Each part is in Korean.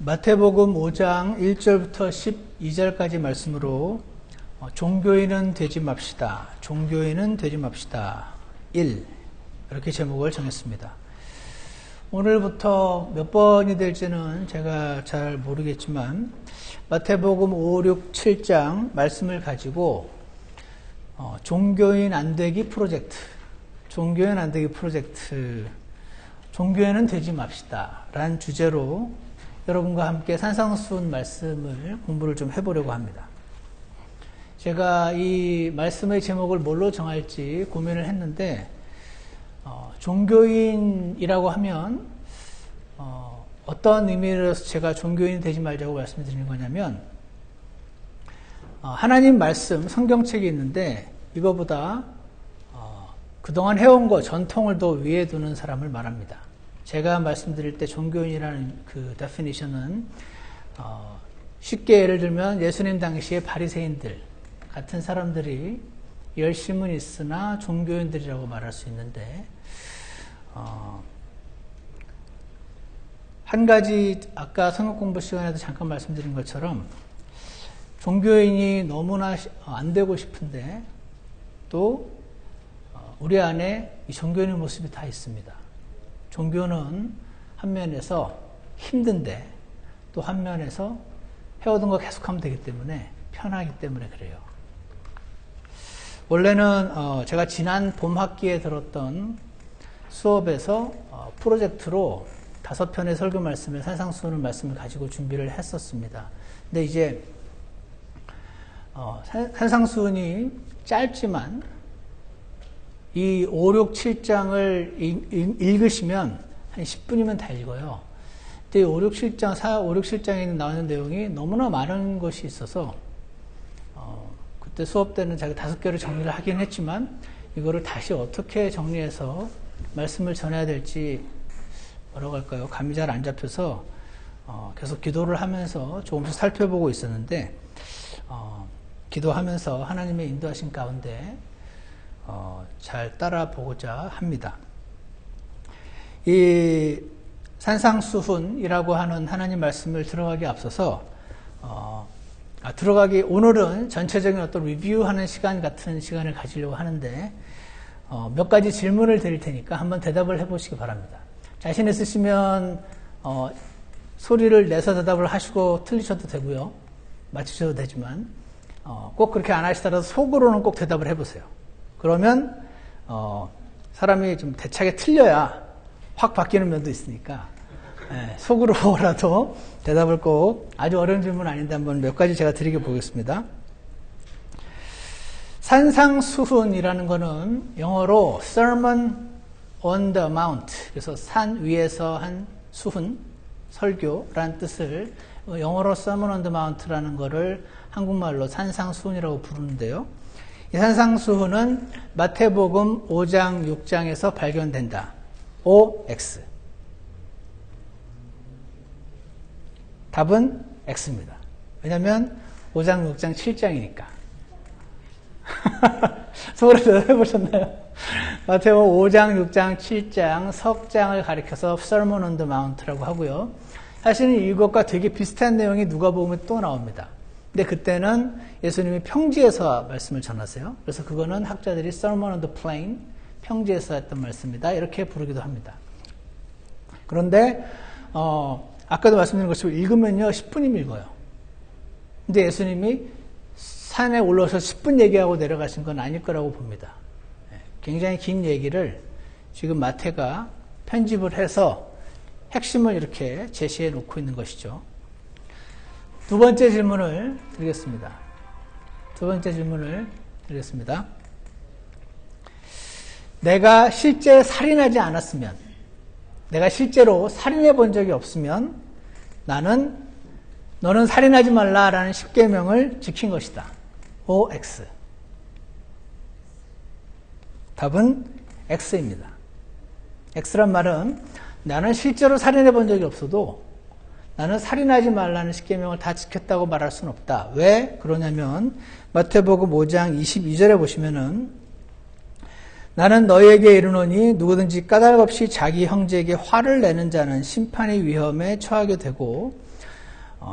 마태복음 5장 1절부터 12절까지 말씀으로 종교인은 되지 맙시다. 종교인은 되지 맙시다. 1. 이렇게 제목을 정했습니다. 오늘부터 몇 번이 될지는 제가 잘 모르겠지만 마태복음 5, 6, 7장 말씀을 가지고 종교인 안되기 프로젝트, 종교인 안되기 프로젝트, 종교인은 되지 맙시다 라는 주제로 여러분과 함께 산상수훈 말씀을 공부를 좀 해보려고 합니다. 제가 이 말씀의 제목을 뭘로 정할지 고민을 했는데 종교인이라고 하면 어떤 의미로서 제가 종교인이 되지 말자고 말씀드리는 거냐면 하나님 말씀 성경책이 있는데 이거보다 그동안 해온 거 전통을 더 위에 두는 사람을 말합니다. 제가 말씀드릴 때 종교인이라는 그 데피니션은 쉽게 예를 들면 예수님 당시의 바리새인들 같은 사람들이 열심은 있으나 종교인들이라고 말할 수 있는데 한 가지 아까 성경 공부 시간에도 잠깐 말씀드린 것처럼 종교인이 너무나 안 되고 싶은데 또 우리 안에 이 종교인의 모습이 다 있습니다. 종교는 한 면에서 힘든데 또 한 면에서 해오던 거 계속하면 되기 때문에 편하기 때문에 그래요. 원래는 제가 지난 봄 학기에 들었던 수업에서 프로젝트로 5편의 설교 말씀을 산상수훈 말씀을 가지고 준비를 했었습니다. 근데 이제 산상수훈이 짧지만 이 5, 6, 7장을 읽으시면 한 10분이면 다 읽어요. 근데 5, 6, 7장, 4, 5, 6, 7장에 나오는 내용이 너무나 많은 것이 있어서 그때 수업 때는 제가 5개를 정리를 하긴 했지만 이거를 다시 어떻게 정리해서 말씀을 전해야 될지 뭐라고 할까요? 감이 잘 안 잡혀서 계속 기도를 하면서 조금씩 살펴보고 있었는데 기도하면서 하나님의 인도하신 가운데 잘 따라보고자 합니다. 이 산상수훈이라고 하는 하나님 말씀을 들어가기 앞서서 오늘은 전체적인 어떤 리뷰하는 시간 같은 시간을 가지려고 하는데 몇 가지 질문을 드릴 테니까 한번 대답을 해보시기 바랍니다. 자신 있으시면 소리를 내서 대답을 하시고 틀리셔도 되고요. 맞추셔도 되지만 꼭 그렇게 안 하시더라도 속으로는 꼭 대답을 해보세요. 그러면 사람이 좀 대차게 틀려야 확 바뀌는 면도 있으니까 속으로라도 대답을 꼭 아주 어려운 질문 아닌데 한번 몇 가지 제가 드리게 보겠습니다. 산상수훈이라는 거는 영어로 Sermon on the Mount, 그래서 산 위에서 한 수훈, 설교라는 뜻을 영어로 Sermon on the Mount라는 거를 한국말로 산상수훈이라고 부르는데요. 이 산상수훈은 마태복음 5장, 6장에서 발견된다. OX. 답은 X입니다. 왜냐하면 5장, 6장, 7장이니까. 속으로 대답해보셨나요? 마태복음 5장, 6장, 7장, 석장을 가리켜서 Sermon on the Mount라고 하고요. 사실은 이것과 되게 비슷한 내용이 누가복음에 또 나옵니다. 근데 그때는 예수님이 평지에서 말씀을 전하세요. 그래서 그거는 학자들이 Sermon on the Plain, 평지에서 했던 말씀이다 이렇게 부르기도 합니다. 그런데 아까도 말씀드린 것처럼 읽으면요 10분이면 읽어요. 근데 예수님이 산에 올라서 10분 얘기하고 내려가신 건 아닐 거라고 봅니다. 굉장히 긴 얘기를 지금 마태가 편집을 해서 핵심을 이렇게 제시해 놓고 있는 것이죠. 두 번째 질문을 드리겠습니다. 내가 실제 살인하지 않았으면, 내가 실제로 살인해 본 적이 없으면 너는 살인하지 말라라는 10계명을 지킨 것이다. OX. 답은 X입니다. X란 말은 나는 실제로 살인해 본 적이 없어도 나는 살인하지 말라는 10계명을 다 지켰다고 말할 수는 없다. 왜 그러냐면 마태복음 5장 22절에 보시면은 나는 너희에게 이르노니 누구든지 까닭 없이 자기 형제에게 화를 내는 자는 심판의 위험에 처하게 되고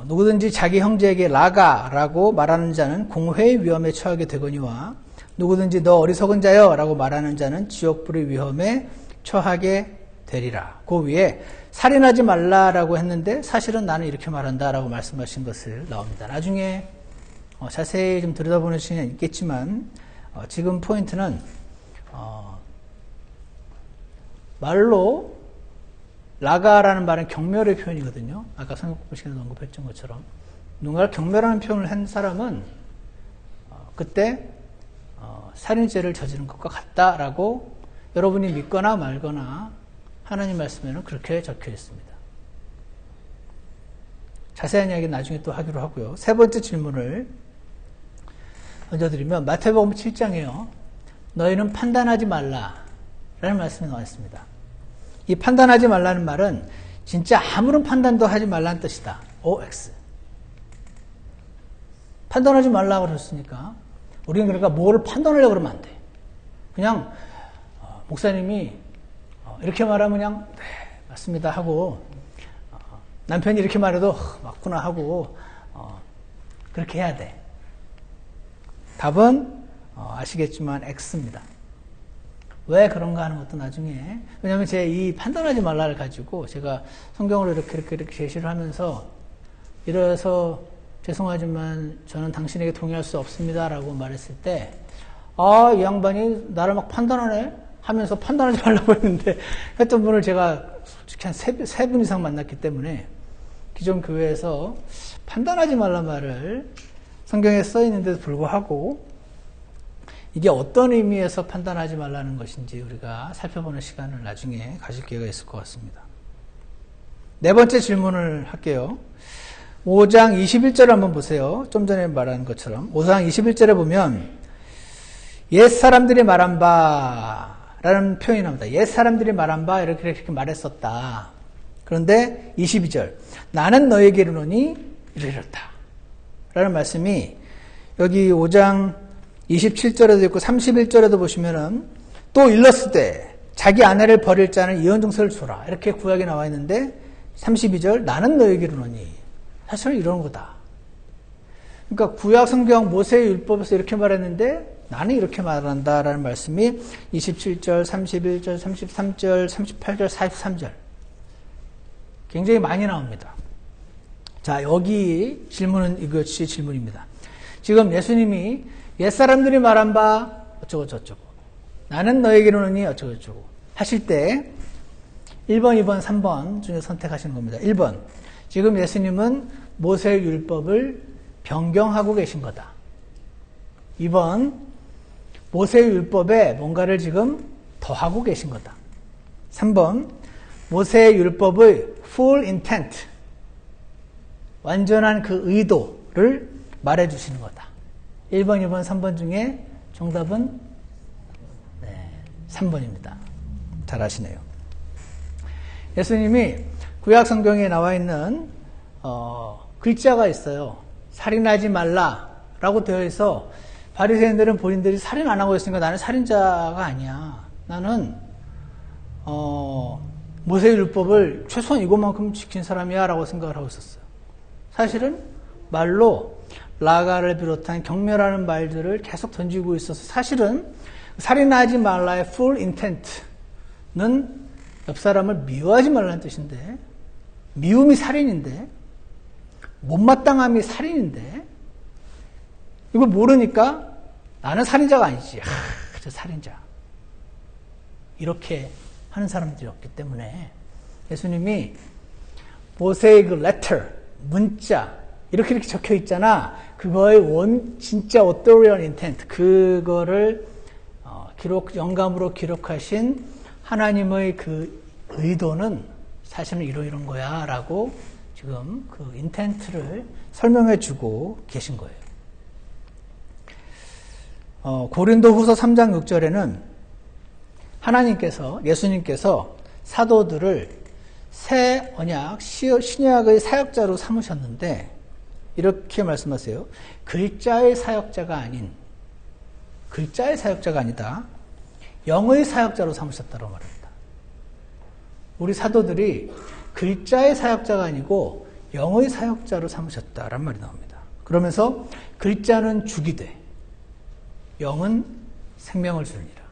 누구든지 자기 형제에게 라가라고 말하는 자는 공회의 위험에 처하게 되거니와 누구든지 너 어리석은 자여 라고 말하는 자는 지옥불의 위험에 처하게 되리라. 그 위에 살인하지 말라라고 했는데 사실은 나는 이렇게 말한다라고 말씀하신 것을 나옵니다. 나중에 자세히 좀 들여다보는 시간이 있겠지만 지금 포인트는 말로 라가라는 말은 경멸의 표현이거든요. 아까 성경공부 시간에 언급했던 것처럼 누군가 경멸하는 표현을 한 사람은 그때 살인죄를 저지른 것과 같다라고 여러분이 믿거나 말거나 하나님 말씀에는 그렇게 적혀 있습니다. 자세한 이야기는 나중에 또 하기로 하고요. 세 번째 질문을 던져드리면 마태복음 7장에요. 너희는 판단하지 말라 라는 말씀이 나와 있습니다. 이 판단하지 말라는 말은 진짜 아무런 판단도 하지 말라는 뜻이다. OX. 판단하지 말라고 그랬으니까 우리는 그러니까 뭐를 판단하려고 그러면 안 돼. 그냥 목사님이 이렇게 말하면 그냥 네, 맞습니다 하고 남편이 이렇게 말해도 맞구나 하고 그렇게 해야 돼. 답은 아시겠지만 X입니다. 왜 그런가 하는 것도 나중에, 왜냐하면 제 이 판단하지 말라를 가지고 제가 성경으로 이렇게 제시를 하면서 이래서 죄송하지만 저는 당신에게 동의할 수 없습니다 라고 말했을 때 이 양반이 나를 막 판단하네 하면서 판단하지 말라고 했는데 했던 분을 제가 솔직히 한 세 분 이상 만났기 때문에 기존 교회에서 판단하지 말란 말을 성경에 써 있는데도 불구하고 이게 어떤 의미에서 판단하지 말라는 것인지 우리가 살펴보는 시간을 나중에 가질 기회가 있을 것 같습니다. 네 번째 질문을 할게요. 5장 21절을 한번 보세요. 좀 전에 말한 것처럼 5장 21절에 보면 옛 사람들이 말한 바라는 표현이 나옵니다. 옛 사람들이 말한 바 이렇게 말했었다. 그런데 22절 나는 너에게 이르노니 이르렀다 라는 말씀이 여기 5장 27절에도 있고 31절에도 보시면은 또 일렀으되 자기 아내를 버릴 자는 이혼증서를 줘라 이렇게 구약에 나와 있는데 32절 나는 너에게 이르노니 사실은 이런 거다. 그러니까 구약 성경 모세의 율법에서 이렇게 말했는데 나는 이렇게 말한다라는 말씀이 27절, 31절, 33절, 38절, 43절 굉장히 많이 나옵니다. 자, 여기 질문은 이것이 질문입니다. 지금 예수님이 옛사람들이 말한 바 어쩌고 저쩌고 나는 너에게 이르노니 어쩌고 저쩌고 하실 때 1번, 2번, 3번 중에 선택하시는 겁니다. 1번 지금 예수님은 모세의 율법을 변경하고 계신 거다. 2번 모세의 율법에 뭔가를 지금 더하고 계신 거다. 3번 모세의 율법의 full intent 완전한 그 의도를 말해 주시는 거다. 1번, 2번, 3번 중에 정답은 3번입니다. 잘 아시네요. 예수님이 구약 성경에 나와 있는 글자가 있어요. 살인하지 말라라고 되어 있어 바리새인들은 본인들이 살인 안 하고 있으니까 나는 살인자가 아니야. 나는 모세의 율법을 최소한 이것만큼 지킨 사람이야 라고 생각을 하고 있었어요. 사실은 말로 라가를 비롯한 경멸하는 말들을 계속 던지고 있어서 사실은 살인하지 말라의 full intent는 옆 사람을 미워하지 말라는 뜻인데 미움이 살인인데 못마땅함이 살인인데 이걸 모르니까 나는 살인자가 아니지. 저 살인자. 이렇게 하는 사람들이었기 때문에 예수님이 모세의 그 letter, 문자 이렇게 적혀 있잖아. 그거의 진짜 authorial intent 그거를 영감으로 기록하신 하나님의 그 의도는 사실은 이런 거야 라고 지금 그 intent를 설명해 주고 계신 거예요. 고린도후서 3장 6절에는 하나님께서 예수님께서 사도들을 새 언약 신약의 사역자로 삼으셨는데 이렇게 말씀하세요. 글자의 사역자가 아니다. 영의 사역자로 삼으셨다고 말합니다. 우리 사도들이 글자의 사역자가 아니고 영의 사역자로 삼으셨다란 말이 나옵니다. 그러면서 글자는 죽이 돼 영은 생명을 주느니라.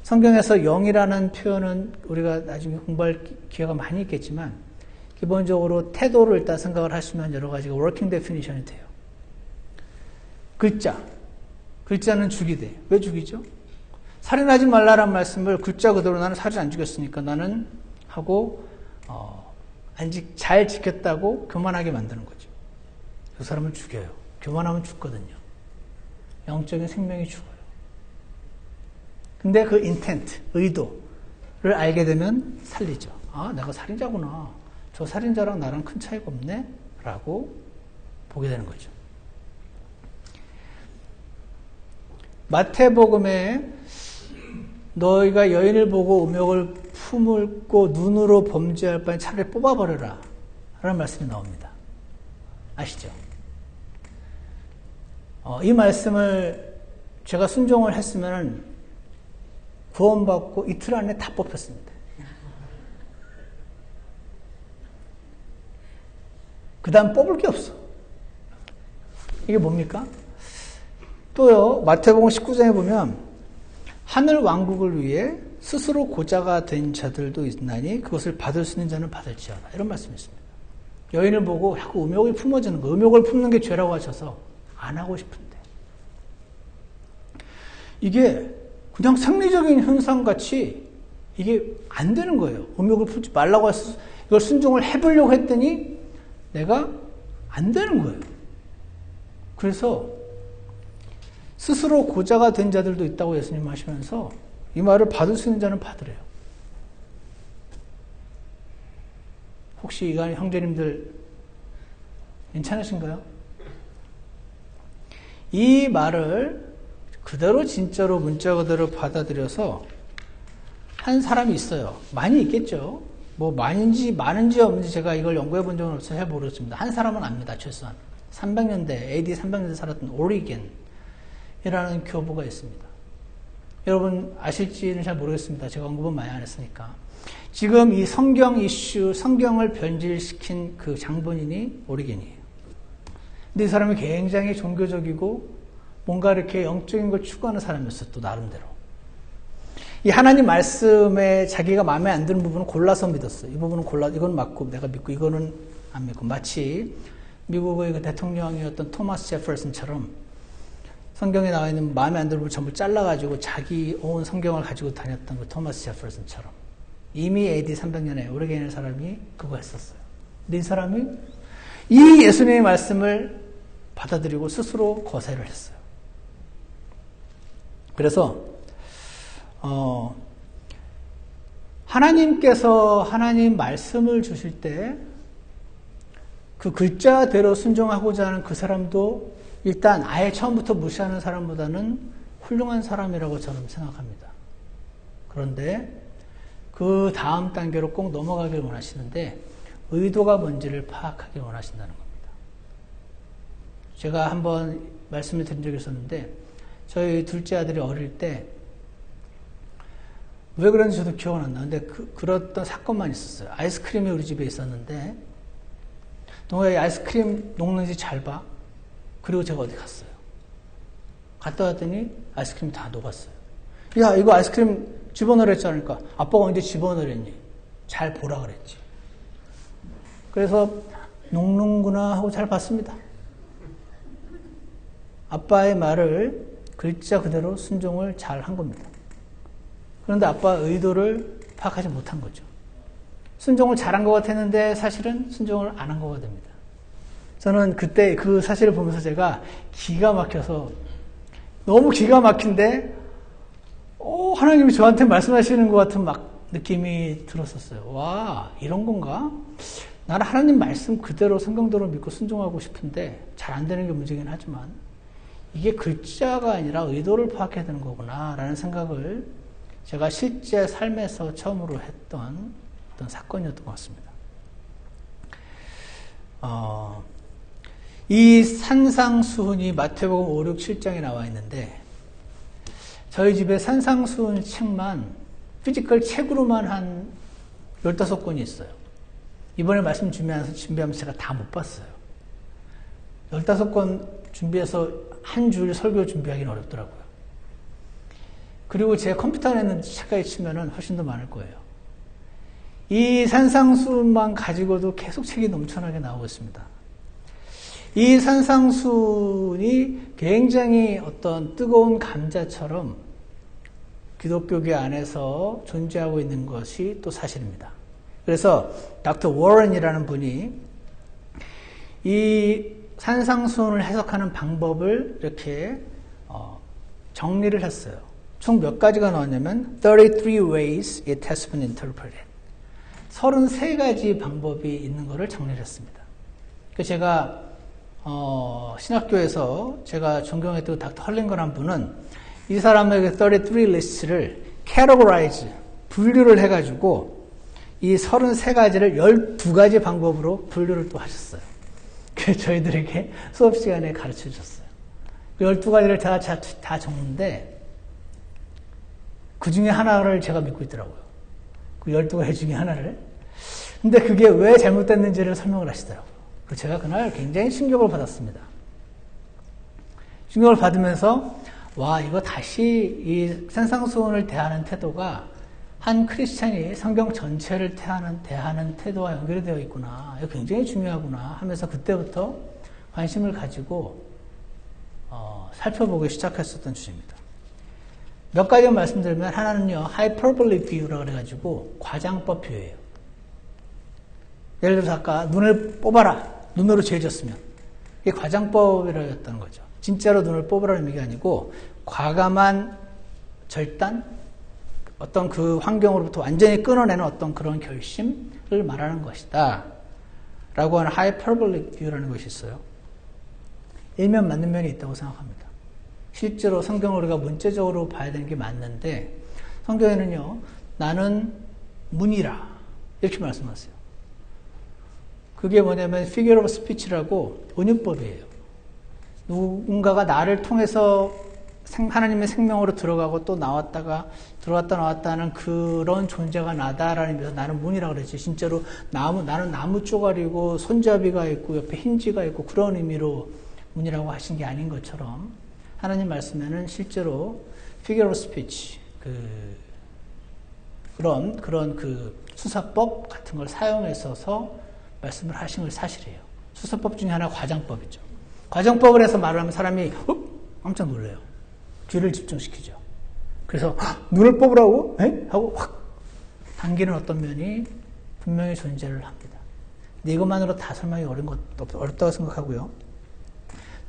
성경에서 영이라는 표현은 우리가 나중에 공부할 기회가 많이 있겠지만 기본적으로 태도를 일단 생각을 하시면 여러 가지가 워킹 데피니션이 돼요. 글자는 죽이 돼. 왜 죽이죠? 살인하지 말라란 말씀을 글자 그대로 나는 살인 안 죽였으니까 나는 하고 잘 지켰다고 교만하게 만드는 거죠. 그 사람을 죽여요. 교만하면 죽거든요. 영적인 생명이 죽어요. 근데 그 인텐트, 의도를 알게 되면 살리죠. 아, 내가 살인자구나. 저 살인자랑 나랑 큰 차이가 없네? 라고 보게 되는 거죠. 마태복음에 너희가 여인을 보고 음욕을 품고 눈으로 범죄할 바에 차라리 뽑아버려라 라는 말씀이 나옵니다. 아시죠? 이 말씀을 제가 순종을 했으면 구원받고 이틀 안에 다 뽑혔습니다. 그 다음 뽑을 게 없어. 이게 뭡니까? 또요, 마태복음 19장에 보면 하늘 왕국을 위해 스스로 고자가 된 자들도 있나니 그것을 받을 수 있는 자는 받을지어다. 이런 말씀이 있습니다. 여인을 보고 자꾸 음욕이 품어지는 거. 음욕을 품는 게 죄라고 하셔서 안 하고 싶은데. 이게 그냥 생리적인 현상같이 이게 안 되는 거예요. 음욕을 품지 말라고 해서 이걸 순종을 해보려고 했더니 내가 안 되는 거예요. 그래서 스스로 고자가 된 자들도 있다고 예수님 하시면서 이 말을 받을 수 있는 자는 받으래요. 혹시 이간 형제님들 괜찮으신가요? 이 말을 그대로 진짜로 문자 그대로 받아들여서 한 사람이 있어요. 많이 있겠죠. 뭐 많은지 없는지 제가 이걸 연구해 본 적은 없어서 잘 모르겠습니다. 한 사람은 압니다. 최소한 300년대 AD 300년대 살았던 오리겐이라는 교부가 있습니다. 여러분 아실지는 잘 모르겠습니다. 제가 언급은 많이 안 했으니까. 지금 이 성경 이슈, 성경을 변질시킨 그 장본인이 오리겐이에요. 근데 이 사람이 굉장히 종교적이고 뭔가 이렇게 영적인 걸 추구하는 사람이었어요. 또 나름대로. 이 하나님 말씀에 자기가 마음에 안 드는 부분은 골라서 믿었어요. 이 부분은 이건 맞고 내가 믿고 이거는 안 믿고. 마치 미국의 그 대통령이었던 토마스 제퍼슨처럼 성경에 나와 있는 마음에 안 드는 부분 전부 잘라가지고 자기 온 성경을 가지고 다녔던 그 토마스 제퍼슨처럼 이미 AD 300년에 오레겐의 사람이 그거 했었어요. 근데 이 사람이 이 예수님의 말씀을 받아들이고 스스로 거세를 했어요. 그래서 하나님께서 하나님 말씀을 주실 때 그 글자대로 순종하고자 하는 그 사람도 일단 아예 처음부터 무시하는 사람보다는 훌륭한 사람이라고 저는 생각합니다. 그런데 그 다음 단계로 꼭 넘어가길 원하시는데 의도가 뭔지를 파악하길 원하신다는 겁니다. 제가 한번 말씀을 드린 적이 있었는데 저희 둘째 아들이 어릴 때 왜 그런지 저도 기억은 안 나는데 그랬던 사건만 있었어요. 아이스크림이 우리 집에 있었는데 너가 아이스크림 녹는지 잘 봐. 그리고 제가 어디 갔어요. 갔다 왔더니 아이스크림이 다 녹았어요. 야, 이거 아이스크림 집어넣으랬지 않을까? 아빠가 언제 집어넣으랬니? 잘 보라 그랬지. 그래서 녹는구나 하고 잘 봤습니다. 아빠의 말을 글자 그대로 순종을 잘 한 겁니다. 그런데 아빠의 의도를 파악하지 못한 거죠. 순종을 잘한 것 같았는데 사실은 순종을 안 한 거가 됩니다. 저는 그때 그 사실을 보면서 제가 기가 막혀서 너무 기가 막힌데 하나님이 저한테 말씀하시는 것 같은 막 느낌이 들었었어요. 와, 이런 건가? 나는 하나님 말씀 그대로 성경대로 믿고 순종하고 싶은데 잘 안 되는 게 문제긴 하지만 이게 글자가 아니라 의도를 파악해야 되는 거구나 라는 생각을 제가 실제 삶에서 처음으로 했던 어떤 사건이었던 것 같습니다. 이 산상수훈이 마태복음 5, 6, 7장에 나와 있는데 저희 집에 산상수훈 책만 피지컬 책으로만 한 15권이 있어요. 이번에 말씀 준비하면서 제가 다 못 봤어요. 15권 준비해서 한 줄 설교 준비하기는 어렵더라고요. 그리고 제 컴퓨터 안에는 책까지 치면은 훨씬 더 많을 거예요. 이 산상수만 가지고도 계속 책이 넘쳐나게 나오고 있습니다. 이 산상수훈이 굉장히 어떤 뜨거운 감자처럼 기독교계 안에서 존재하고 있는 것이 또 사실입니다. 그래서 닥터 워런이라는 분이 이 산상수훈을 해석하는 방법을 이렇게 정리를 했어요. 총 몇 가지가 나왔냐면 33 ways it has been interpreted. 33가지 방법이 있는 것을 정리를 했습니다. 그래서 제가 신학교에서 제가 존경했던 닥터 헐링거라는 분은 이 사람에게 33 리스트를 categorize, 분류를 해가지고 이 33가지를 12가지 방법으로 분류를 또 하셨어요. 그래서 저희들에게 수업 시간에 가르쳐 주셨어요. 그 12가지를 다 적는데 그 중에 하나를 제가 믿고 있더라고요. 그 12가지 중에 하나를. 근데 그게 왜 잘못됐는지를 설명을 하시더라고요. 그래서 제가 그날 굉장히 충격을 받았습니다. 충격을 받으면서 와, 이거 다시 이 산상수훈을 대하는 태도가 한 크리스찬이 성경 전체를 대하는 태도와 연결이 되어 있구나. 이거 굉장히 중요하구나 하면서 그때부터 관심을 가지고 살펴보기 시작했었던 주제입니다. 몇 가지만 말씀드리면 하나는요, hyperbolic view라고 그래가지고 과장법 뷰예요. 예를 들어서 아까 눈을 뽑아라. 눈으로 죄졌으면 이게 과장법이라는 거죠. 진짜로 눈을 뽑으라는 의미가 아니고 과감한 절단, 어떤 그 환경으로부터 완전히 끊어내는 어떤 그런 결심을 말하는 것이다 라고 하는 hyperbolic view라는 것이 있어요. 일면 맞는 면이 있다고 생각합니다. 실제로 성경을 우리가 문자적으로 봐야 되는 게 맞는데 성경에는요, 나는 문이라 이렇게 말씀하세요. 그게 뭐냐면 figure of speech라고 은유법이에요. 누군가가 나를 통해서 하나님의 생명으로 들어가고 또 들어왔다 나왔다 하는 그런 존재가 나다라는 의미에서 나는 문이라고 그랬지. 진짜로 나는 나무 쪼가리고 손잡이가 있고 옆에 힌지가 있고 그런 의미로 문이라고 하신 게 아닌 것처럼 하나님 말씀에는 실제로 figure of speech, 그런 수사법 같은 걸 사용해서 말씀을 하신 걸 사실이에요. 수사법 중에 하나가 과장법이죠. 과장법을 해서 말을 하면 사람이 깜짝 놀라요. 귀를 집중시키죠. 그래서 눈을 뽑으라고? 에? 하고 확 당기는 어떤 면이 분명히 존재를 합니다. 근데 이것만으로 다 설명이 어렵다고 생각하고요.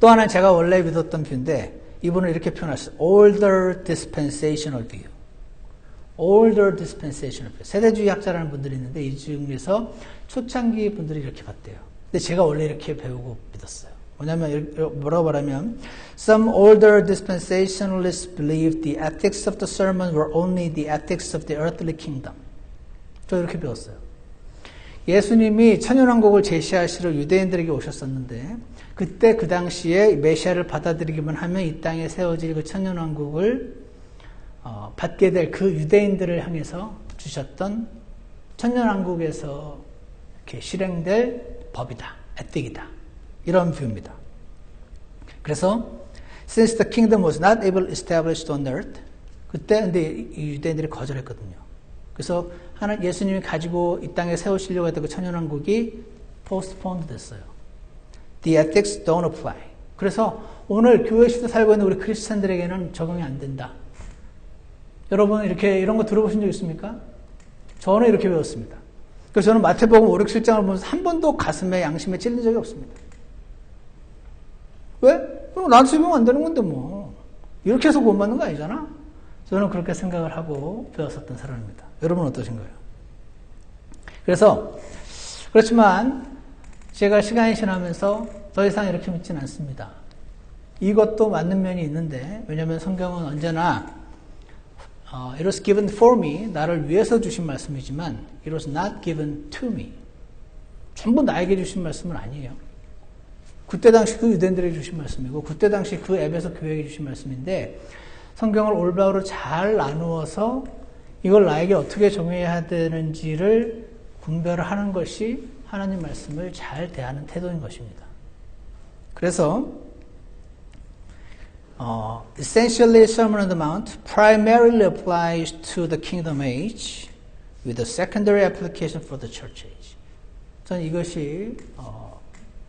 또 하나는 제가 원래 믿었던 뷰인데 이분은 이렇게 표현했어요. Older dispensational view. Older dispensational view. 세대주의 학자라는 분들이 있는데 이 중에서 초창기 분들이 이렇게 봤대요. 근데 제가 원래 이렇게 배우고 믿었어요. 뭐라고 말하면 Some older dispensationalists believed the ethics of the sermon were only the ethics of the earthly kingdom. 저 이렇게 배웠어요. 예수님이 천연왕국을 제시하시러 유대인들에게 오셨었는데 그때 그 당시에 메시아를 받아들이기만 하면 이 땅에 세워질 그 천연왕국을 받게 될 그 유대인들을 향해서 주셨던 천연왕국에서 이렇게 실행될 법이다, 에틱이다. 이런 뷰입니다. 그래서 since the kingdom was not able established on earth, 그때 근데 이 유대인들이 거절했거든요. 그래서 예수님이 가지고 이 땅에 세우시려고 했던 그 천연왕국이 postponed 됐어요. The ethics don't apply. 그래서 오늘 교회 시대 살고 있는 우리 크리스찬들에게는 적용이 안 된다. 여러분 이런 거 들어보신 적 있습니까? 저는 이렇게 배웠습니다. 그래서 저는 마태복음 5, 6, 7장을 보면서 한 번도 가슴에 양심에 찔린 적이 없습니다. 왜? 나한테 적용 안 되는 건데 뭐. 이렇게 해서 구원받는 거 아니잖아? 저는 그렇게 생각을 하고 배웠었던 사람입니다. 여러분은 어떠신가요? 그렇지만 제가 시간이 지나면서 더 이상 이렇게 믿지는 않습니다. 이것도 맞는 면이 있는데 왜냐하면 성경은 언제나 It was given for me, 나를 위해서 주신 말씀이지만 It was not given to me. 전부 나에게 주신 말씀은 아니에요. 그때 당시 그 유대인들에게 주신 말씀이고 그때 당시 그 에베소 교회에게 주신 말씀인데 성경을 올바로 잘 나누어서 이걸 나에게 어떻게 적용해야 되는지를 분별을 하는 것이 하나님 말씀을 잘 대하는 태도인 것입니다. 그래서 essentially Sermon on the Mount primarily applies to the kingdom age with a secondary application for the church age. 저는 이것이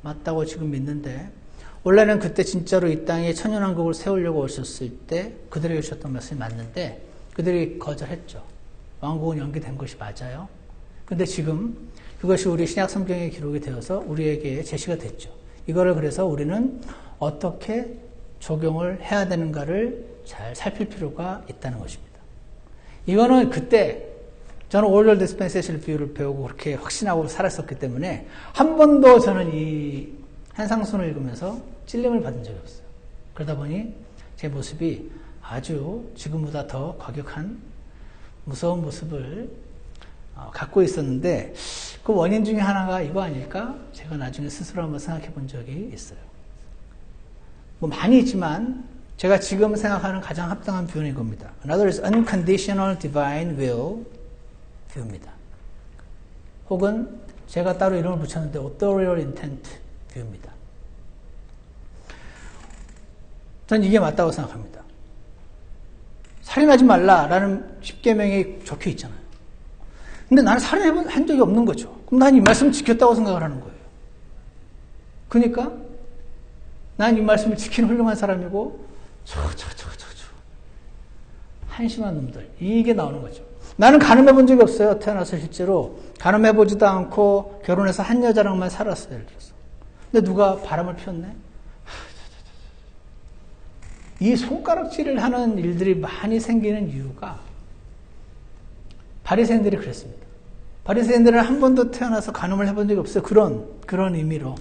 맞다고 지금 믿는데 원래는 그때 진짜로 이 땅에 천년왕국을 세우려고 오셨을 때 그들에게 주셨던 말씀이 맞는데 그들이 거절했죠. 왕국은 연기된 것이 맞아요. 근데 지금 그것이 우리 신약 성경에 기록이 되어서 우리에게 제시가 됐죠. 이거를 그래서 우리는 어떻게 적용을 해야 되는가를 잘 살필 필요가 있다는 것입니다. 이거는 그때 저는 올드 디스펜세이션 비유를 배우고 그렇게 확신하고 살았었기 때문에 한 번도 저는 이 한상순을 읽으면서 찔림을 받은 적이 없어요. 그러다 보니 제 모습이 아주 지금보다 더 과격한 무서운 모습을 갖고 있었는데 그 원인 중에 하나가 이거 아닐까? 제가 나중에 스스로 한번 생각해 본 적이 있어요. 뭐 많이 있지만 제가 지금 생각하는 가장 합당한 표현인 겁니다. Another is unconditional divine will 뷰입니다. 혹은 제가 따로 이름을 붙였는데 authorial intent 뷰입니다. 전 이게 맞다고 생각합니다. 살인하지 말라라는 10계명이 적혀 있잖아요. 근데 나는 살인한 적이 없는 거죠. 그럼 난 이 말씀을 지켰다고 생각을 하는 거예요. 그러니까 난 이 말씀을 지키는 훌륭한 사람이고 한심한 놈들 이게 나오는 거죠. 나는 가늠해 본 적이 없어요. 태어나서 실제로 가늠해 보지도 않고 결혼해서 한 여자랑만 살았어요. 예를 들어서. 근데 누가 바람을 피웠네? 이 손가락질을 하는 일들이 많이 생기는 이유가 바리새인들이 그랬습니다. 바리새인들은 한 번도 태어나서 간음을 해본 적이 없어요. 그런 의미로.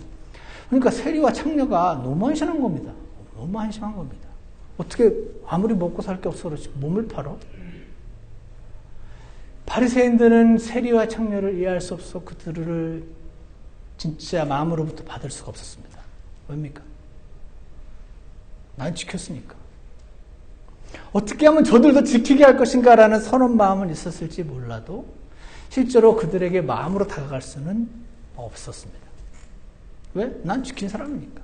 그러니까 세리와 창녀가 너무 한심한 겁니다. 너무 한심한 겁니다. 어떻게 아무리 먹고 살 게 없어 그렇지 몸을 팔아? 바리새인들은 세리와 창녀를 이해할 수 없어 그들을 진짜 마음으로부터 받을 수가 없었습니다. 왜입니까? 난 지켰으니까. 어떻게 하면 저들도 지키게 할 것인가라는 선한 마음은 있었을지 몰라도 실제로 그들에게 마음으로 다가갈 수는 없었습니다. 왜? 난 지킨 사람이니까.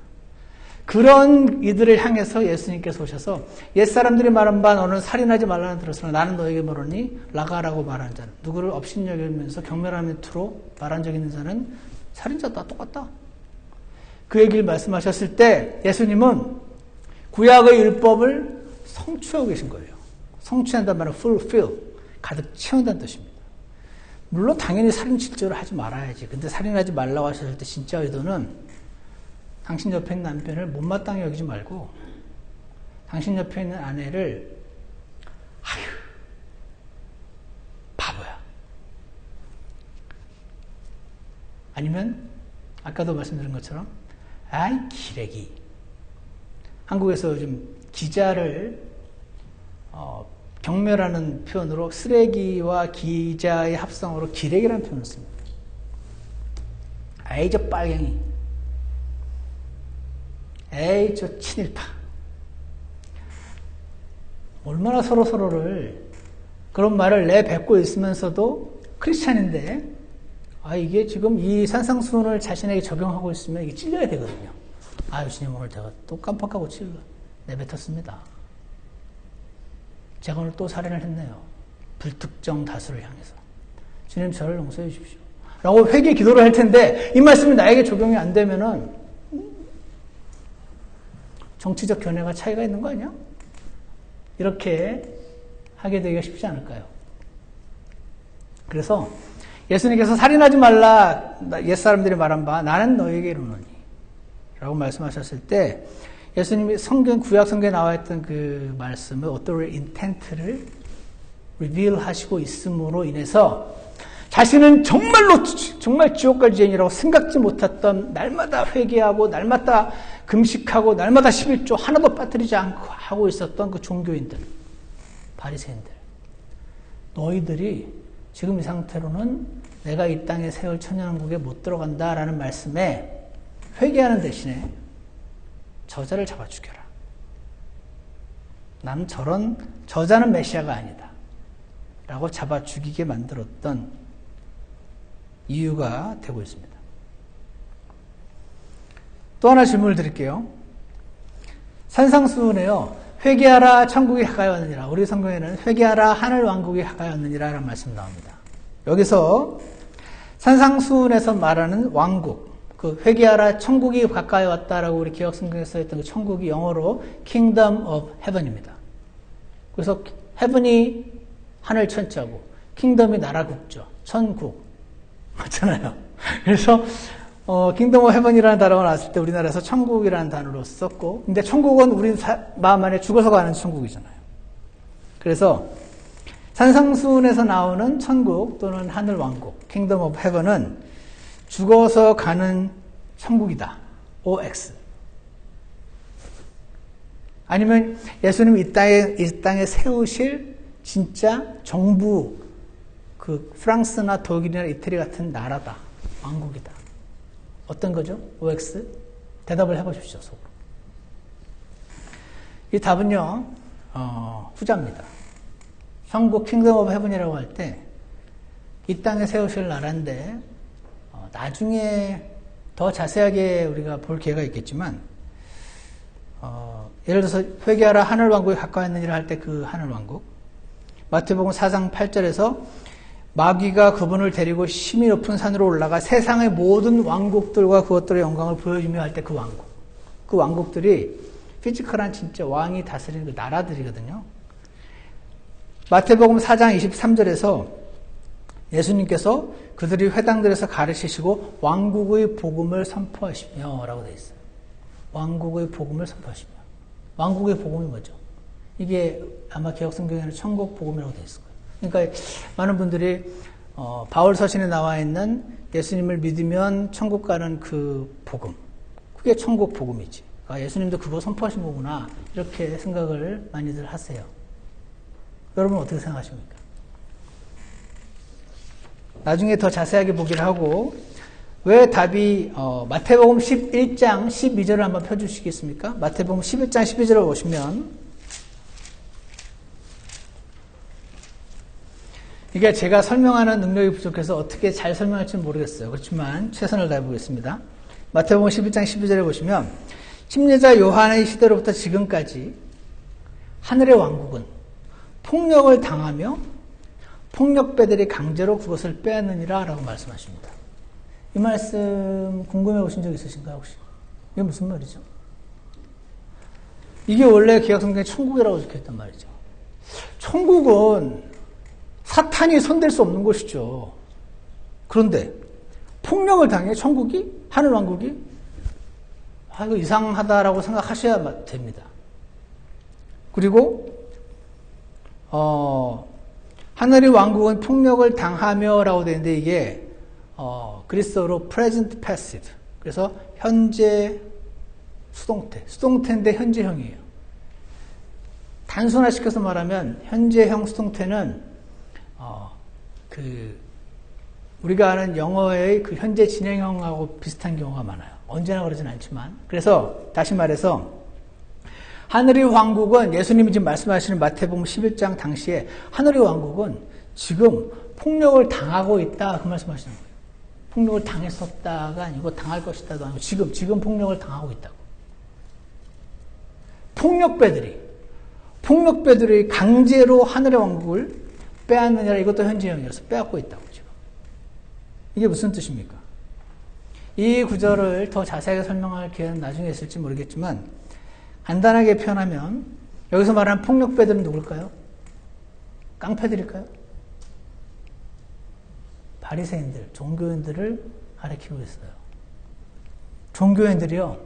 그런 이들을 향해서 예수님께서 오셔서 옛사람들이 말한 바 너는 살인하지 말라는 들었으나 나는 너에게 모르니 라가라고 말하는 자는 누구를 업신여기면서 경멸하는 투로 말한 적 있는 자는 살인자다 똑같다. 그 얘기를 말씀하셨을 때 예수님은 구약의 율법을 성취하고 계신 거예요. 성취한다는 말은 fulfill, 가득 채운다는 뜻입니다. 물론 당연히 살인 실제로 하지 말아야지. 근데 살인하지 말라고 하셨을 때 진짜 의도는 당신 옆에 있는 남편을 못마땅히 여기지 말고 당신 옆에 있는 아내를 아휴 바보야. 아니면 아까도 말씀드린 것처럼 아이 기레기. 한국에서 요즘 기자를 경멸하는 표현으로 쓰레기와 기자의 합성어로 기레기라는 표현을 씁니다. 에이 저 빨갱이. 에이 저 친일파. 얼마나 서로를 그런 말을 내뱉고 있으면서도 크리스찬인데 이게 지금 이 산상수훈을 자신에게 적용하고 있으면 이게 찔려야 되거든요. 주님 오늘 제가 또 깜빡하고 내뱉었습니다. 제가 오늘 또 살인을 했네요. 불특정 다수를 향해서. 주님 저를 용서해 주십시오. 라고 회개 기도를 할 텐데 이 말씀이 나에게 적용이 안 되면은 정치적 견해가 차이가 있는 거 아니야? 이렇게 하게 되기가 쉽지 않을까요? 그래서 예수님께서 살인하지 말라 옛사람들이 말한 바 나는 너에게 이르노니 라고 말씀하셨을 때 예수님이 구약 성경에 나와 있던 그 말씀을 authority intent를 reveal 하시고 있음으로 인해서 자신은 정말 지옥 갈 죄인이라고 생각지 못했던 날마다 회개하고 날마다 금식하고 날마다 11조 하나도 빠뜨리지 않고 하고 있었던 그 종교인들, 바리새인들, 너희들이 지금 이 상태로는 내가 이 땅에 세울 천년왕국에 못 들어간다라는 말씀에 회개하는 대신에 저자를 잡아 죽여라. 나는 저자는 메시아가 아니다. 라고 잡아 죽이게 만들었던 이유가 되고 있습니다. 또 하나 질문을 드릴게요. 산상수훈에요. 회개하라 천국이 가까이 왔느니라. 우리 성경에는 회개하라 하늘 왕국이 가까이 왔느니라 라는 말씀이 나옵니다. 여기서 산상수훈에서 말하는 왕국, 그 회개하라 천국이 가까이 왔다라고 우리 기억 성경에서 했던 그 천국이 영어로 Kingdom of Heaven입니다. 그래서 heaven이 하늘 천자고 킹덤이 나라 국죠. 천국. 맞잖아요. 그래서 킹덤 오브 헤븐이라는 단어가 나왔을 때 우리나라에서 천국이라는 단어로 썼고, 근데 천국은 우리 마음 안에 죽어서 가는 천국이잖아요. 그래서 산상수훈에서 나오는 천국 또는 하늘 왕국, 킹덤 오브 헤븐은 죽어서 가는 천국이다. OX. 아니면 예수님 이 땅에 세우실 진짜 정부, 그 프랑스나 독일이나 이태리 같은 나라다. 왕국이다. 어떤 거죠? OX? 대답을 해보십시오, 속으로. 이 답은요, 후자입니다. 천국 킹덤 오브 헤븐이라고 할 때, 이 땅에 세우실 나라인데, 나중에 더 자세하게 우리가 볼 기회가 있겠지만, 예를 들어서 회개하라 하늘 왕국에 가까이 있느니라 할 때 그 하늘 왕국, 마태복음 4장 8절에서 마귀가 그분을 데리고 심히 높은 산으로 올라가 세상의 모든 왕국들과 그것들의 영광을 보여주며 할 때 그 왕국. 그 왕국들이 피지컬한 진짜 왕이 다스리는 그 나라들이거든요. 마태복음 4장 23절에서 예수님께서 그들이 회당들에서 가르치시고 왕국의 복음을 선포하시며 라고 되어 있어요. 왕국의 복음을 선포하시며. 왕국의 복음이 뭐죠? 이게 아마 기억 성경에는 천국 복음이라고 되어 있을 거예요. 그러니까 많은 분들이 바울 서신에 나와 있는 예수님을 믿으면 천국 가는 그 복음, 그게 천국 복음이지. 그러니까 예수님도 그거 선포하신 거구나 이렇게 생각을 많이들 하세요. 여러분 어떻게 생각하십니까? 나중에 더 자세하게 보기를 하고, 왜 답이 마태복음 11장 12절을 한번 펴주시겠습니까? 마태복음 11장 12절을 보시면, 이게 제가 설명하는 능력이 부족해서 어떻게 잘 설명할지는 모르겠어요. 그렇지만 최선을 다해보겠습니다. 마태복음 11장 12절에 보시면 침례자 요한의 시대로부터 지금까지 하늘의 왕국은 폭력을 당하며 폭력배들이 강제로 그것을 빼앗느니라 라고 말씀하십니다. 이 말씀 궁금해 보신 적 있으신가요 혹시? 이게 무슨 말이죠? 이게 원래 기약성경에 천국이라고 적혀있단 말이죠. 천국은 사탄이 손댈 수 없는 곳이죠. 그런데 폭력을 당해 천국이? 하늘왕국이? 이거 이상하다라고 생각하셔야 됩니다. 그리고 하늘의 왕국은 폭력을 당하며 라고 되는데 이게 그리스어로 present passive. 그래서 현재 수동태인데 현재형이에요. 단순화시켜서 말하면 현재형 수동태는 우리가 아는 영어의 그 현재 진행형하고 비슷한 경우가 많아요. 언제나 그러진 않지만. 그래서 다시 말해서 하늘의 왕국은 예수님이 지금 말씀하시는 마태복음 11장 당시에 하늘의 왕국은 지금 폭력을 당하고 있다 그 말씀하시는 거예요. 폭력을 당했었다가 아니고 당할 것이다도 아니고 지금 폭력을 당하고 있다고. 폭력배들이 강제로 하늘의 왕국을 빼앗느냐, 이것도 현재형이라서 빼앗고 있다고 지금. 이게 무슨 뜻입니까? 이 구절을 더 자세하게 설명할 기회는 나중에 있을지 모르겠지만 간단하게 표현하면 여기서 말하는 폭력배들은 누굴까요? 깡패들일까요? 바리새인들, 종교인들을 가리키고 있어요. 종교인들이요,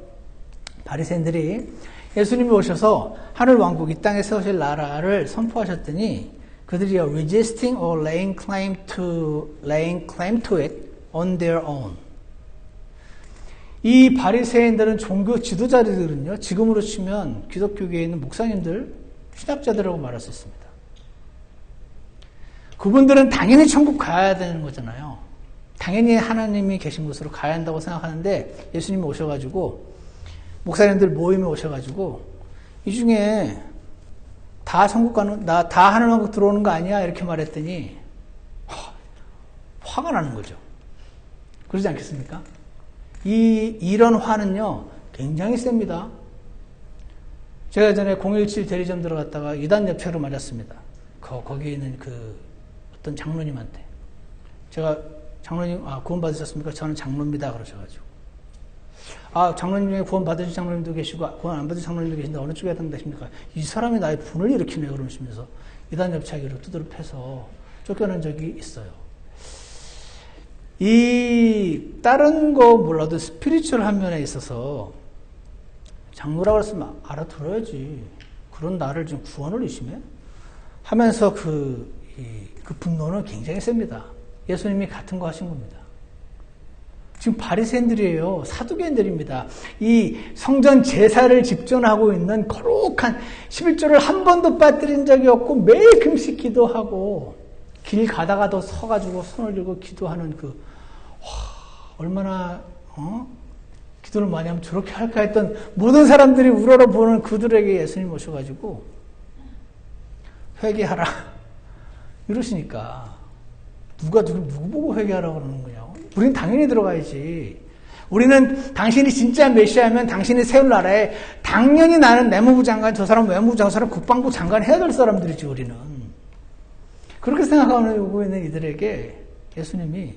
바리새인들이 예수님이 오셔서 하늘 왕국, 이 땅에 세우실 나라를 선포하셨더니 그들이 resisting or laying claim to it on their own. 이 바리새인들은 종교 지도자들은요, 지금으로 치면 기독교계에 있는 목사님들, 신학자들이라고 말할 수 있습니다. 그분들은 당연히 천국 가야 되는 거잖아요. 당연히 하나님이 계신 곳으로 가야 한다고 생각하는데 예수님이 오셔가지고 목사님들 모임에 오셔가지고 이 중에 다 천국 가는, 다 하늘왕국 들어오는 거 아니야? 이렇게 말했더니 화가 나는 거죠. 그러지 않겠습니까? 이런 화는요, 굉장히 셉니다. 제가 전에 017 대리점 들어갔다가 이단 엽차로 맞았습니다. 거기에 있는 어떤 장로님한테. 제가 장로님, 구원 받으셨습니까? 저는 장로입니다. 그러셔가지고. 장로님 중에 구원 받으신 장로님도 계시고, 구원 안 받으신 장로님도 계신데 어느 쪽에 해당되십니까? 이 사람이 나의 분을 일으키네. 그러시면서 이단 엽차기로 두드려 패서 쫓겨난 적이 있어요. 다른 거 몰라도 스피리추얼한 면에 있어서 장로라고 했으면 알아들어야지. 그런 나를 지금 구원을 의심해? 하면서 그 분노는 굉장히 셉니다. 예수님이 같은 거 하신 겁니다. 지금 바리새인들이에요. 사두개인들입니다. 이 성전 제사를 집전하고 있는 거룩한 11조를 한 번도 빠뜨린 적이 없고 매일 금식 기도하고 길 가다가도 서가지고 손을 들고 기도하는 얼마나 기도를 많이 하면 저렇게 할까 했던 모든 사람들이 우러러보는 그들에게 예수님 오셔가지고 회개하라 이러시니까 누구 보고 회개하라고 그러는 거냐. 우리는 당연히 들어가야지. 우리는 당신이 진짜 메시아면 당신이 세울 나라에 당연히 나는 내무부 장관, 저 사람 외무부 장관, 저 사람 국방부 장관 해야 될 사람들이지. 우리는 그렇게 생각하고 있는 이들에게 예수님이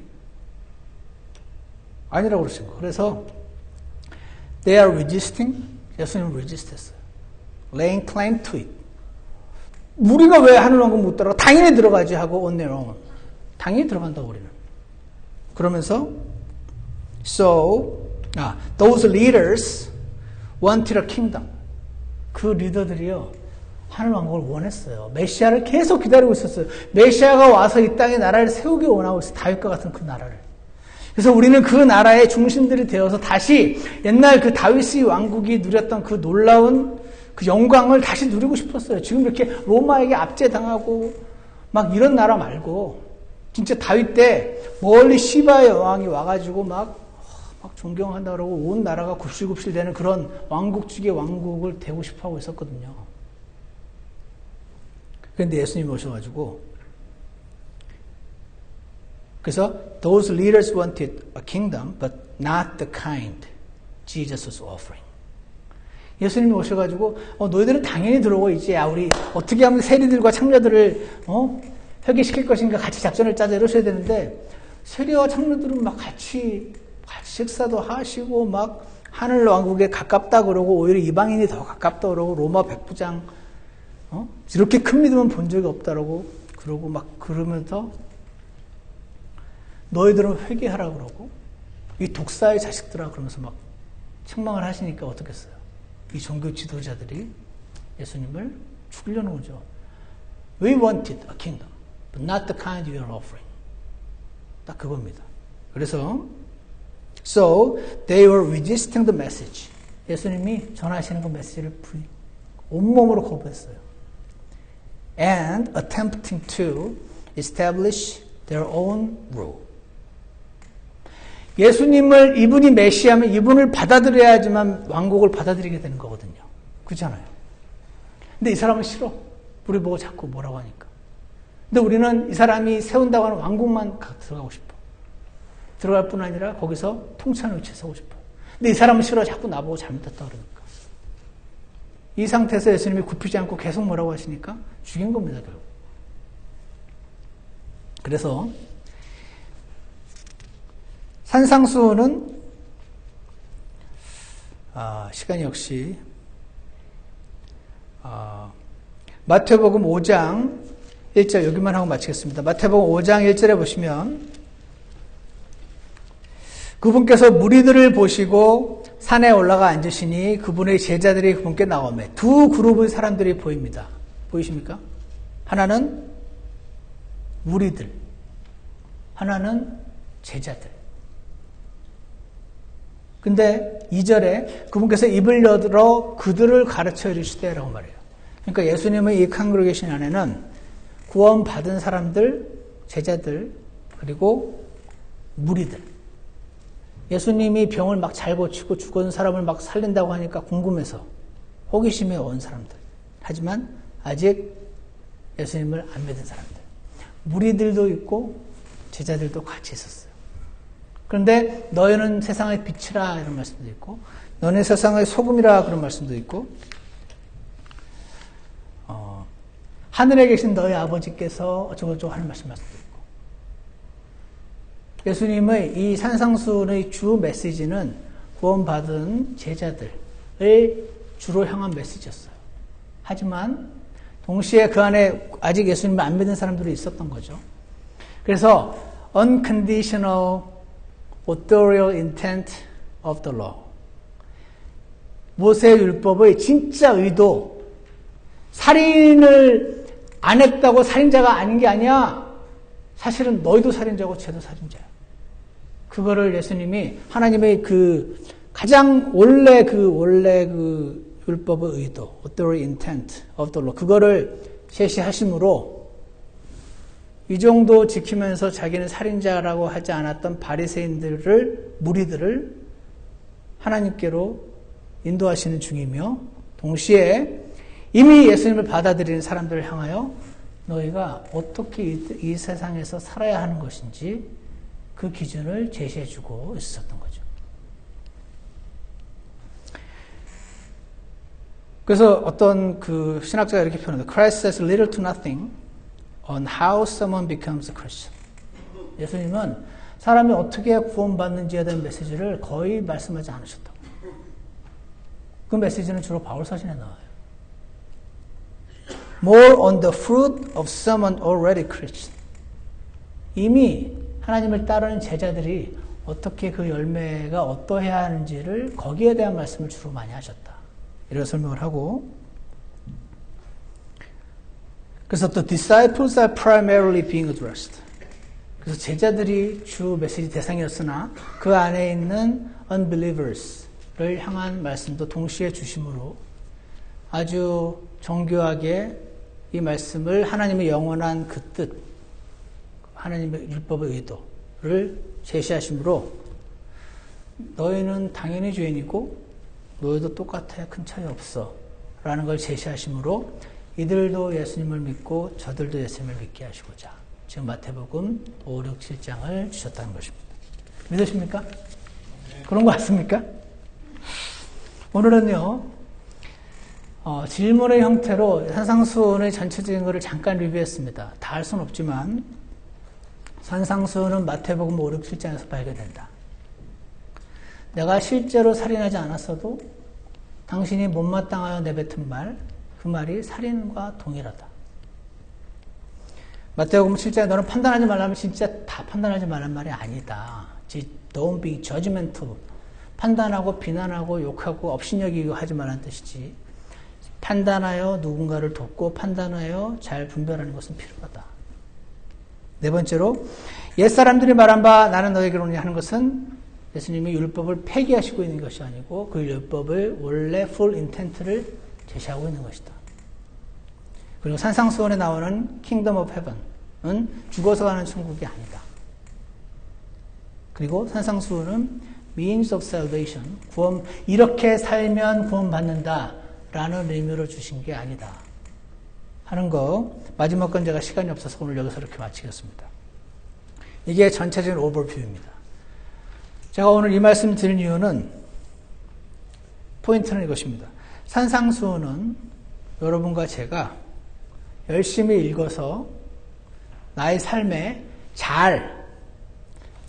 아니라고 그러신 거예요. 그래서 they are resisting. 예수님은 resist 했어요. laying claim to it. 우리가 왜 하늘왕국 못 들어가? 당연히 들어가지 하고 on their own. 당연히 들어간다고 우리는. 그러면서 those leaders wanted a kingdom. 그 리더들이요 하늘왕국을 원했어요. 메시아를 계속 기다리고 있었어요. 메시아가 와서 이 땅에 나라를 세우기 원하고 있어요. 다윗과 같은 그 나라를. 그래서 우리는 그 나라의 중심들이 되어서 다시 옛날 그 다윗의 왕국이 누렸던 그 놀라운 그 영광을 다시 누리고 싶었어요. 지금 이렇게 로마에게 압제당하고 막 이런 나라 말고 진짜 다윗 때 멀리 시바의 여왕이 와가지고 막 존경한다 그러고 온 나라가 굽실굽실 되는 그런 왕국 중의 왕국을 되고 싶어 하고 있었거든요. 그런데 예수님이 오셔가지고 그래서 those leaders wanted a kingdom but not the kind Jesus was offering. 예수님이 오셔가지고 너희들은 당연히 들어오고 이제 우리 어떻게 하면 세리들과 창녀들을 회개시킬 것인가 같이 작전을 짜자 이러셔야 되는데 세리와 창녀들은 막 같이 식사도 하시고 막 하늘 왕국에 가깝다 그러고 오히려 이방인이 더 가깝다 그러고 로마 백부장 이렇게 큰 믿음은 본 적이 없다라고 그러고 막 그러면서 너희들은 회개하라 그러고 이 독사의 자식들아 그러면서 막 책망을 하시니까 어떻겠어요? 이 종교 지도자들이 예수님을 죽이려는 거죠. We wanted a kingdom, but not the kind you are offering. 딱 그겁니다. 그래서 So they were resisting the message. 예수님이 전하시는 그 메시지를 온몸으로 거부했어요. And attempting to establish their own rule. 예수님을 이분이 메시아면 이분을 받아들여야지만 왕국을 받아들이게 되는 거거든요. 그렇잖아요. 근데 이 사람은 싫어. 우리 보고 자꾸 뭐라고 하니까. 근데 우리는 이 사람이 세운다고 하는 왕국만 들어가고 싶어. 들어갈 뿐 아니라 거기서 통치하는 위치에 서고 싶어. 근데 이 사람은 싫어. 자꾸 나보고 잘못했다 그러니까. 이 상태에서 예수님이 굽히지 않고 계속 뭐라고 하시니까 죽인 겁니다. 결국. 그래서 산상수훈은 시간이 역시 마태복음 5장 1절 여기만 하고 마치겠습니다. 마태복음 5장 1절에 보시면 그분께서 무리들을 보시고 산에 올라가 앉으시니 그분의 제자들이 그분께 나오매 두 그룹의 사람들이 보입니다. 보이십니까? 하나는 무리들, 하나는 제자들. 근데 2절에 그분께서 입을 열어 그들을 가르쳐 이르시되라고 말해요. 그러니까 예수님의 이 컨그레이션 안에는 구원받은 사람들, 제자들, 그리고 무리들. 예수님이 병을 막 잘 고치고 죽은 사람을 막 살린다고 하니까 궁금해서 호기심에 온 사람들. 하지만 아직 예수님을 안 믿은 사람들. 무리들도 있고 제자들도 같이 있었어요. 그런데 너희는 세상의 빛이라 이런 말씀도 있고 너네 세상의 소금이라 그런 말씀도 있고 하늘에 계신 너희 아버지께서 어쩌고저쩌고 하는 말씀도 있고 예수님의 이 산상수훈의 주 메시지는 구원받은 제자들을 주로 향한 메시지였어요. 하지만 동시에 그 안에 아직 예수님을 안 믿는 사람들이 있었던 거죠. 그래서 unconditional authorial intent of the law. 모세의 율법의 진짜 의도, 살인을 안 했다고 살인자가 아닌 게 아니야. 사실은 너희도 살인자고 쟤도 살인자야. 그거를 예수님이 하나님의 그 가장 원래 그 율법의 의도, authority intent of the law, 그거를 제시하심으로 이 정도 지키면서 자기는 살인자라고 하지 않았던 바리새인들을 무리들을 하나님께로 인도하시는 중이며 동시에 이미 예수님을 받아들이는 사람들을 향하여 너희가 어떻게 이 세상에서 살아야 하는 것인지 그 기준을 제시해주고 있었던 거죠. 그래서 어떤 그 신학자가 이렇게 표현합니다. Christ says little to nothing on how someone becomes a Christian. 예수님은 사람이 어떻게 구원받는지에 대한 메시지를 거의 말씀하지 않으셨다고. 그 메시지는 주로 바울서신에 나와요. More on the fruit of someone already Christian. 이미 하나님을 따르는 제자들이 어떻게 그 열매가 어떠해야 하는지를 거기에 대한 말씀을 주로 많이 하셨다. 이런 설명을 하고 그래서 또 disciples are primarily being addressed. 그래서 제자들이 주 메시지 대상이었으나 그 안에 있는 unbelievers를 향한 말씀도 동시에 주심으로 아주 정교하게 이 말씀을 하나님의 영원한 그 뜻, 하나님의 율법의 의도를 제시하심으로 너희는 당연히 죄인이고 너희도 똑같아 큰 차이 없어 라는 걸 제시하심으로 이들도 예수님을 믿고 저들도 예수님을 믿게 하시고자 지금 마태복음 5, 6, 7장을 주셨다는 것입니다. 믿으십니까? 그런 거 같습니까? 오늘은요 질문의 형태로 산상수훈의 전체적인 것을 잠깐 리뷰했습니다. 다 할 수는 없지만 산상수훈은 마태복음 5, 6, 7장에서 발견된다. 내가 실제로 살인하지 않았어도 당신이 못마땅하여 내뱉은 말, 그 말이 살인과 동일하다. 마태복음 7장에 너는 판단하지 말라면 진짜 다 판단하지 말란 말이 아니다. Don't be judgmental. 판단하고 비난하고 욕하고 업신여기고 하지 말라는 뜻이지. 판단하여 누군가를 돕고 판단하여 잘 분별하는 것은 필요하다. 네 번째로 옛사람들이 말한 바 나는 너에게로니 하는 것은 예수님이 율법을 폐기하시고 있는 것이 아니고 그 율법을 원래 full intent를 제시하고 있는 것이다. 그리고 산상수훈에 나오는 Kingdom of Heaven은 죽어서 가는 천국이 아니다. 그리고 산상수훈은 means of salvation, 구원, 이렇게 살면 구원받는다 라는 의미로 주신 게 아니다 하는 거. 마지막 건 제가 시간이 없어서 오늘 여기서 이렇게 마치겠습니다. 이게 전체적인 오버뷰입니다. 제가 오늘 이 말씀 드린 이유는 포인트는 이것입니다. 산상수훈은 여러분과 제가 열심히 읽어서 나의 삶에 잘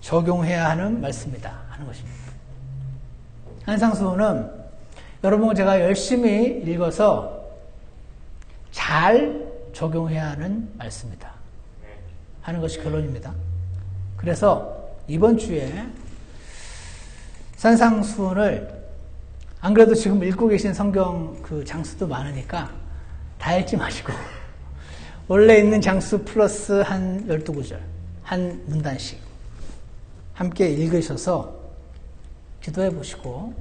적용해야 하는 말씀이다 하는 것입니다. 산상수훈은 여러분과 제가 열심히 읽어서 잘 적용해야 하는 말씀이다 하는 것이 결론입니다. 그래서 이번 주에 산상수훈을 안 그래도 지금 읽고 계신 성경 그 장수도 많으니까 다 읽지 마시고 원래 있는 장수 플러스 한 12구절 한 문단씩 함께 읽으셔서 기도해 보시고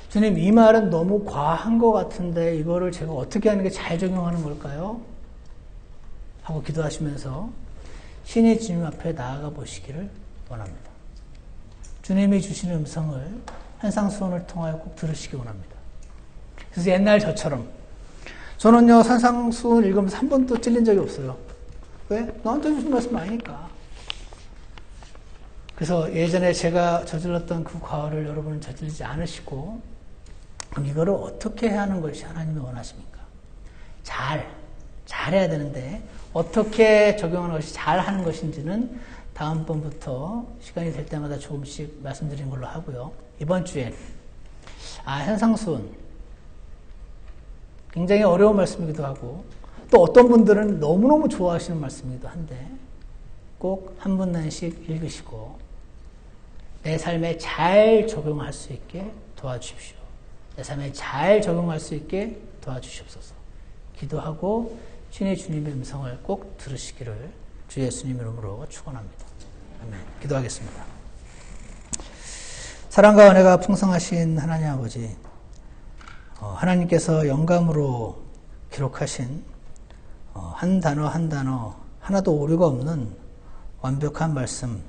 주님 이 말은 너무 과한 것 같은데 이거를 제가 어떻게 하는 게 잘 적용하는 걸까요? 하고 기도하시면서 신의 주님 앞에 나아가 보시기를 원합니다. 주님이 주시는 음성을 산상수훈을 통하여 꼭 들으시기 원합니다. 그래서 옛날 저처럼 저는요 산상수훈 읽으면서 한 번도 찔린 적이 없어요. 왜? 너한테 무슨 말씀 아니니까. 그래서 예전에 제가 저질렀던 그 과오를 여러분은 저지르지 않으시고 그럼 이거를 어떻게 해야 하는 것이 하나님이 원하십니까? 잘해야 되는데 어떻게 적용하는 것이 잘하는 것인지는 다음번부터 시간이 될 때마다 조금씩 말씀드리는 걸로 하고요. 이번 주엔 현상수훈 굉장히 어려운 말씀이기도 하고 또 어떤 분들은 너무너무 좋아하시는 말씀이기도 한데 꼭 한 문단씩 읽으시고 내 삶에 잘 적용할 수 있게 도와주십시오. 내 삶에 잘 적용할 수 있게 도와주시옵소서. 기도하고 신의 주님의 음성을 꼭 들으시기를 주 예수님 이름으로 축원합니다. 아멘. 기도하겠습니다. 사랑과 은혜가 풍성하신 하나님 아버지, 하나님께서 영감으로 기록하신 한 단어 한 단어 하나도 오류가 없는 완벽한 말씀,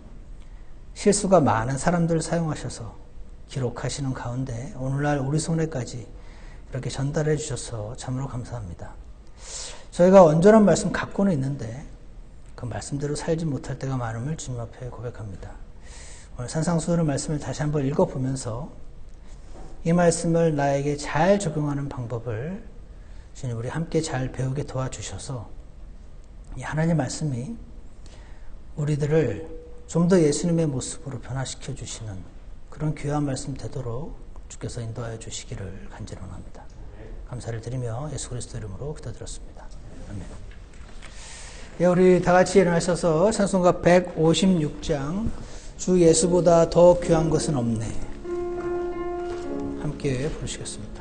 실수가 많은 사람들을 사용하셔서 기록하시는 가운데 오늘날 우리 손에까지 이렇게 전달해 주셔서 참으로 감사합니다. 저희가 온전한 말씀 갖고는 있는데 그 말씀대로 살지 못할 때가 많음을 주님 앞에 고백합니다. 오늘 산상수훈의 말씀을 다시 한번 읽어보면서 이 말씀을 나에게 잘 적용하는 방법을 주님 우리 함께 잘 배우게 도와주셔서 이 하나님의 말씀이 우리들을 좀 더 예수님의 모습으로 변화시켜 주시는 그런 귀한 말씀 되도록 주께서 인도하여 주시기를 간절히 원합니다. 감사를 드리며 예수 그리스도 이름으로 기도드렸습니다. 아멘. 예, 우리 다 같이 일어나셔서 찬송가 156장 주 예수보다 더 귀한 것은 없네 함께 부르시겠습니다.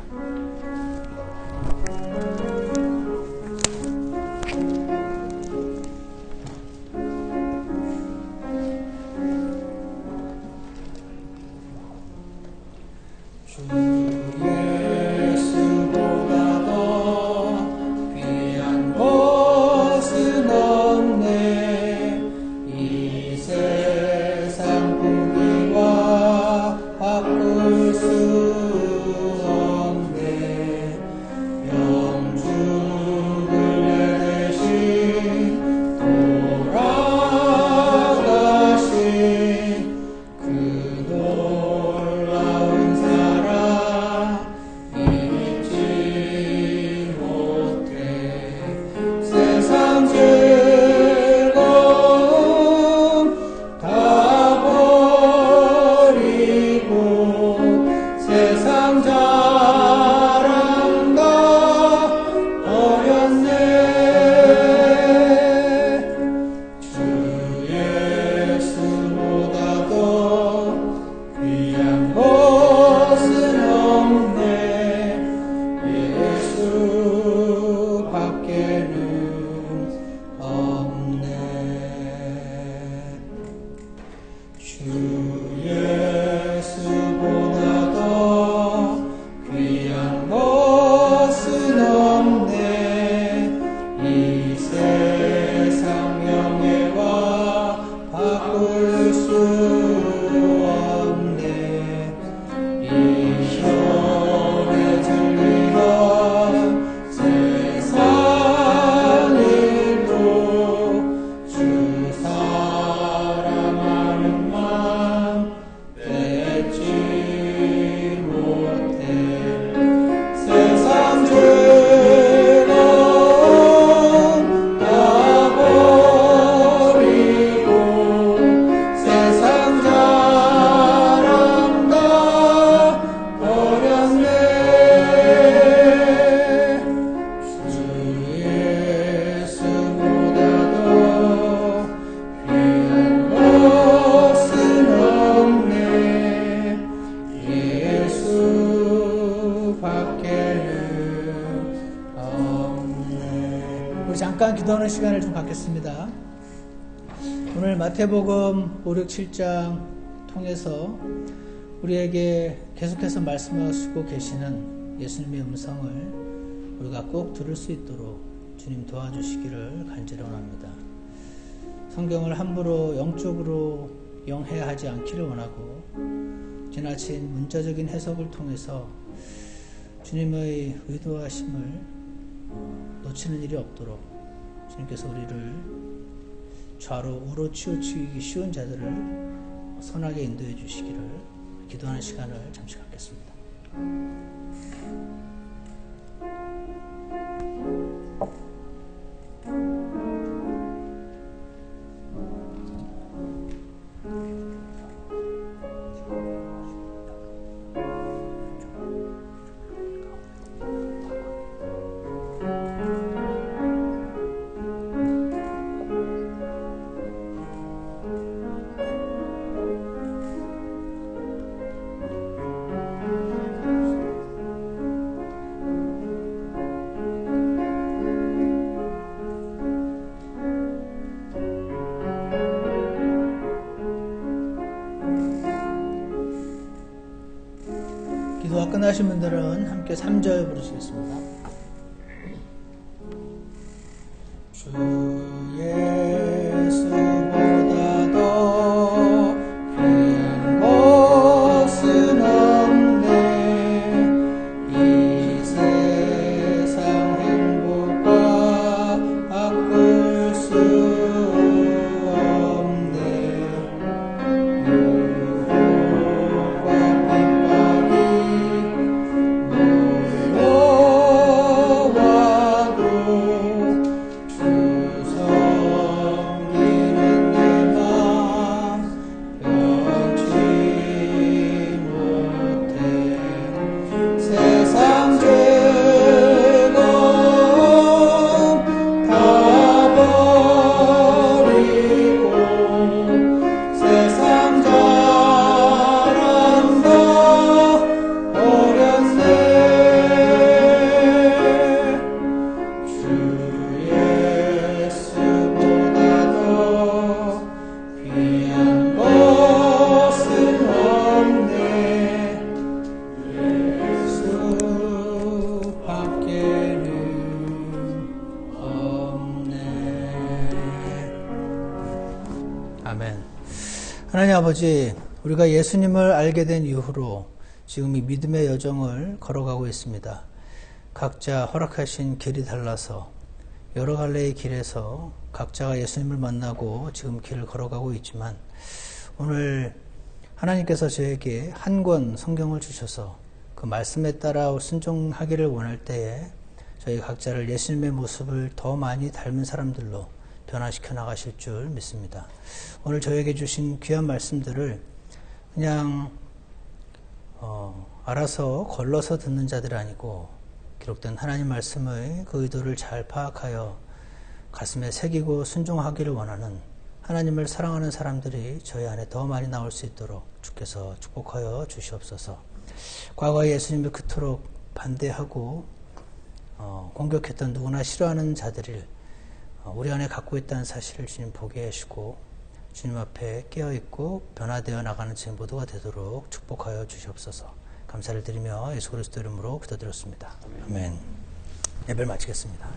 잠깐 기도하는 시간을 좀 갖겠습니다. 오늘 마태복음 5, 6, 7장 통해서 우리에게 계속해서 말씀하시고 계시는 예수님의 음성을 우리가 꼭 들을 수 있도록 주님 도와주시기를 간절히 원합니다. 성경을 함부로 영적으로 영해하지 않기를 원하고 지나친 문자적인 해석을 통해서 주님의 의도하심을 놓치는 일이 없도록 주님께서 우리를 좌로 우로 치우치기 쉬운 자들을 선하게 인도해 주시기를 기도하는 시간을 잠시 갖겠습니다. 원하시는 분들은 함께 3절 부르시겠습니다. 주 예수보다 더 귀한 것은 없네. 이 세상 행복과 바꿀 수 없네. 유혹과 핍박이 몰려와도 주 섬기는 내 맘 변치 못해. 세상 즐거움 다 버리고 세상 자랑 다 버렸네. 주 예수보다 더 귀한 것은 없네. 예수 밖에는 없네. 아멘. 하나님 아버지, 우리가 예수님을 알게 된 이후로 지금 이 믿음의 여정을 걸어가고 있습니다. 각자 허락하신 길이 달라서 여러 갈래의 길에서 각자가 예수님을 만나고 지금 길을 걸어가고 있지만, 오늘 하나님께서 저에게 한 권 성경을 주셔서 그 말씀에 따라 순종하기를 원할 때에 저희 각자를 예수님의 모습을 더 많이 닮은 사람들로 변화시켜 나가실 줄 믿습니다. 오늘 저에게 주신 귀한 말씀들을 그냥 알아서 걸러서 듣는 자들이 아니고 기록된 하나님 말씀의 그 의도를 잘 파악하여 가슴에 새기고 순종하기를 원하는 하나님을 사랑하는 사람들이 저희 안에 더 많이 나올 수 있도록 주께서 축복하여 주시옵소서. 과거에 예수님을 그토록 반대하고 공격했던 누구나 싫어하는 자들을 우리 안에 갖고 있다는 사실을 주님 보게 하시고 주님 앞에 깨어있고 변화되어 나가는 제 모두가 되도록 축복하여 주시옵소서. 감사를 드리며 예수 그리스도 이름으로 기도드렸습니다. 아멘. 예배를 마치겠습니다.